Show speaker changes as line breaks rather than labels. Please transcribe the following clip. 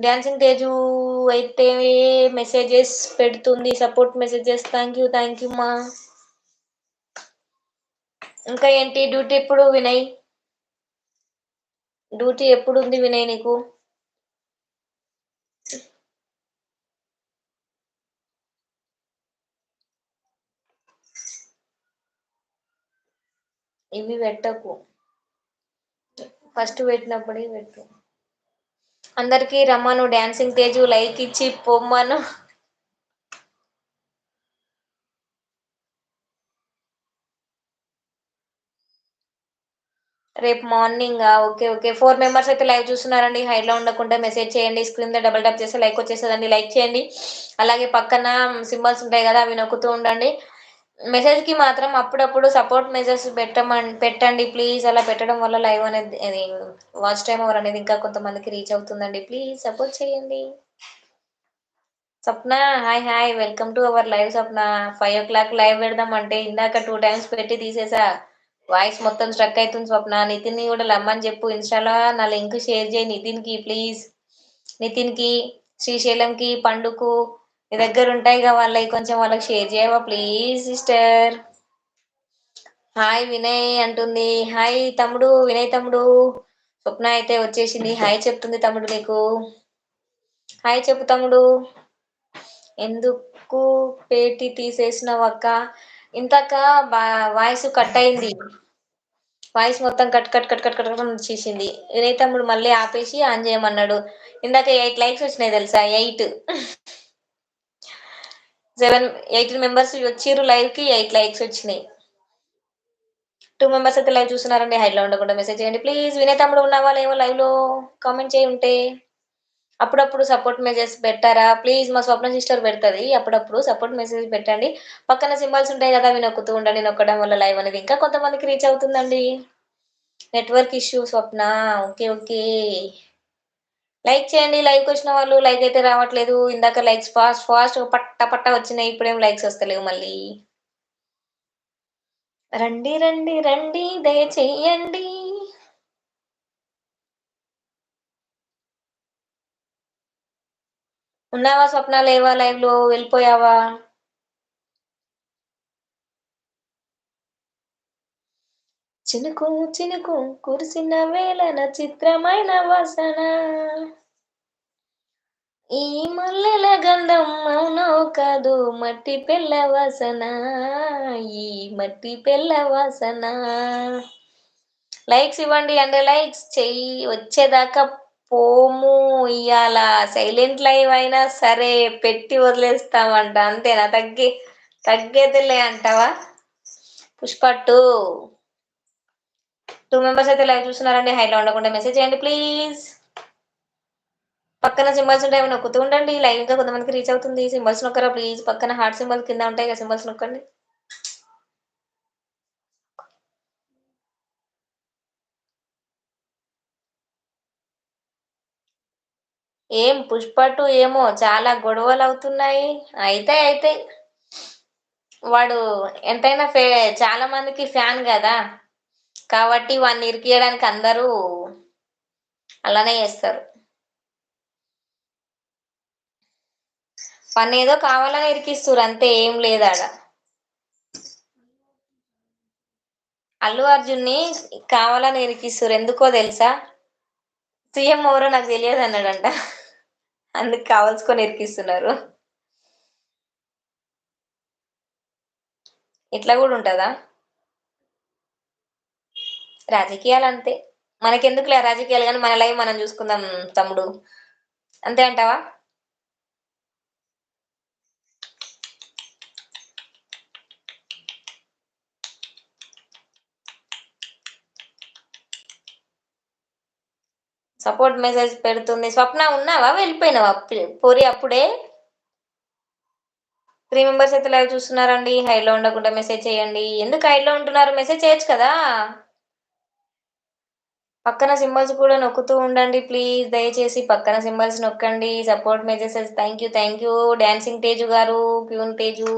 Dancing Teju అయితే messages పెడుతుంది. Support messages. Thank you మా. ఇంకా ఏంటి డ్యూటీ ఎప్పుడు వినయ్? డ్యూటీ ఎప్పుడు ఉంది వినయ్ నీకు? ఇవి పెట్టకు. ఫస్ట్ పెట్టినప్పుడే పెట్టు. అందరికి రమ్మను డాన్సింగ్ తేజు లైక్ ఇచ్చి పొమ్మను. రేపు మార్నింగ్ ఓకే ఓకే 4 మెంబర్స్ అయితే లైవ్ చూస్తున్నారండి. హైడ్లో ఉండకుండా మెసేజ్ చేయండి. స్క్రీన్ మీద డబుల్ ట్యాప్ చేస్తే లైక్ వచ్చేస్తుందండి. లైక్ చేయండి. అలాగే పక్కన సింబల్స్ ఉంటాయి కదా, అవి నొక్కుతూ ఉండండి. మెసేజ్ కి మాత్రం అప్పుడప్పుడు సపోర్ట్ మెసేజ్ పెట్టండి ప్లీజ్. అలా పెట్టడం వల్ల లైవ్ అనేది వాచ్ టైం అవర్ అనేది ఇంకా కొంతమందికి రీచ్ అవుతుందండి. ప్లీజ్ సపోర్ట్ చేయండి. Swapna hi hi, welcome to our live. Swapna 5 o'clock live పెడదాం అంటే ఇందాక 2 times పెట్టి తీసేసా. వాయిస్ మొత్తం స్ట్రక్ అవుతుంది. స్వప్న నితిన్ ని కూడా రమ్మని చెప్పు. ఇన్స్టాలో నా లింక్ షేర్ చేయి నితిన్ కి ప్లీజ్. నితిన్ కి, శ్రీశైలం కి, పండుకు నీ దగ్గర ఉంటాయి కదా వాళ్ళకి కొంచెం వాళ్ళకి షేర్ చేయవా ప్లీజ్ సిస్టర్. హాయ్ వినయ్ అంటుంది. హాయ్ తమ్ముడు వినయ్ తమ్ముడు. స్వప్న అయితే వచ్చేసింది. హాయ్ చెప్తుంది తమ్ముడు నీకు. హాయ్ చెప్పు తమ్ముడు. ఎందుకు పేటి తీసేసినావు అక్క? ఇంతక వాయిస్ కట్ అయింది. వాయిస్ మొత్తం cut cut cut cut cut cut వచ్చేసింది. వినయ్ తమ్ముడు మళ్ళీ ఆపేసి ఆన్ చేయమన్నాడు. ఇందాక 8 likes వచ్చినాయి తెలుసా? 18 మెంబర్స్ వచ్చిర్రు లైవ్ కి, 8 likes వచ్చినాయి. 2 మెంబర్స్ అయితే లైవ్ చూస్తున్నారండి. హైడ్ లో ఉండకుండా మెసేజ్ చేయండి ప్లీజ్. వినయ్ తమ్ముడు ఉన్నావా లేవో లైవ్ లో కామెంట్ చేయి ఉంటే. అప్పుడప్పుడు సపోర్ట్ మెసేజ్ పెట్టారా ప్లీజ్. మా స్వప్న సిస్టర్ పెడుతుంది. అప్పుడప్పుడు సపోర్ట్ మెసేజ్ పెట్టండి. పక్కన సింబల్స్ ఉంటాయి కదా, అవి నొక్కుతూ ఉండండి. నొక్కడం వల్ల లైవ్ అనేది ఇంకా కొంతమందికి రీచ్ అవుతుందండి. Network issue Swapna. Okay okay. Like చేయండి. లైక్ వచ్చిన వాళ్ళు. లైక్ అయితే రావట్లేదు. ఇందాక లైక్స్ ఫాస్ట్ ఫాస్ట్ పట్ట పట్ట వచ్చినాయి. ఇప్పుడేం లైక్స్ వస్తలేవు మళ్ళీ. రండి రండి రండి దయచేయండి. ఉన్నావా స్వప్న లేవా లైవ్ లో వెళ్ళిపోయావా? చినుకు చినుకు కురిసిన వేళన చిత్రమైన వాసన, ఈ మల్లెల గంధం అవునో కాదు మట్టి పెళ్ళ వాసన, ఈ మట్టి పెళ్ళ వాసన. లైక్స్ ఇవ్వండి అంటే లైక్స్ చెయ్యి వచ్చేదాకా పోము. ఇవాళ సైలెంట్ లైవ్ అయినా సరే పెట్టి వదిలేస్తామంట. అంతేనా? తగ్గేదిలే అంటావా? పుష్ప 2 మెంబర్స్ అయితే లైవ్ చూస్తున్నారండి. హైలో ఉండకుండా మెసేజ్ చేయండి ప్లీజ్. పక్కన సింబల్స్ ఉంటాయి, అవి నొక్కుతూ ఉండండి. లైవ్ ఇంకా కొంతమందికి రీచ్ అవుతుంది. సింబల్స్ నొక్కరా ప్లీజ్. పక్కన హార్ట్ సింబల్ కింద ఉంటాయి కదా, సింబల్స్ నొక్కండి. ఏం పుష్ప 2 ఏమో చాలా గొడవలు అవుతున్నాయి. అయితే వాడు ఎంతైనా చాలా మందికి ఫ్యాన్ కదా, కాబట్టి వాడిని ఇరికియడానికి అందరూ అలానే చేస్తారు. వాడిని ఏదో కావాలని ఇరికిస్తారు అంతే, ఏం లేదాడ. అల్లు అర్జున్ ని కావాలని ఇరికిస్తారు. ఎందుకో తెలుసా? సీఎం ఎవరో నాకు తెలియదు అన్నాడంట. అందుకు కావాల్సుకొని ఇరికిస్తున్నారు. ఇట్లా కూడా ఉంటదా? రాజకీయాలు అంతే. మనకెందుకులే రాజకీయాలు, కానీ మన లైఫ్ మనం చూసుకుందాం తమ్ముడు. అంతే అంటావా? సపోర్ట్ మెసేజ్ పెడుతుంది. స్వప్న ఉన్నావా వెళ్ళిపోయినావా పోరి? అప్పుడే 3 మెంబర్స్ అయితే లైవ్ చూస్తున్నారండి. హైలో ఉండకుండా మెసేజ్ చేయండి. ఎందుకు హైలో ఉంటున్నారు? మెసేజ్ చేయొచ్చు కదా. పక్కన సింబల్స్ కూడా నొక్కుతూ ఉండండి ప్లీజ్. దయచేసి పక్కన సింబల్స్ నొక్కండి. Support messages. Thank you dancing Teju గారు, ప్యూన్ తేజు.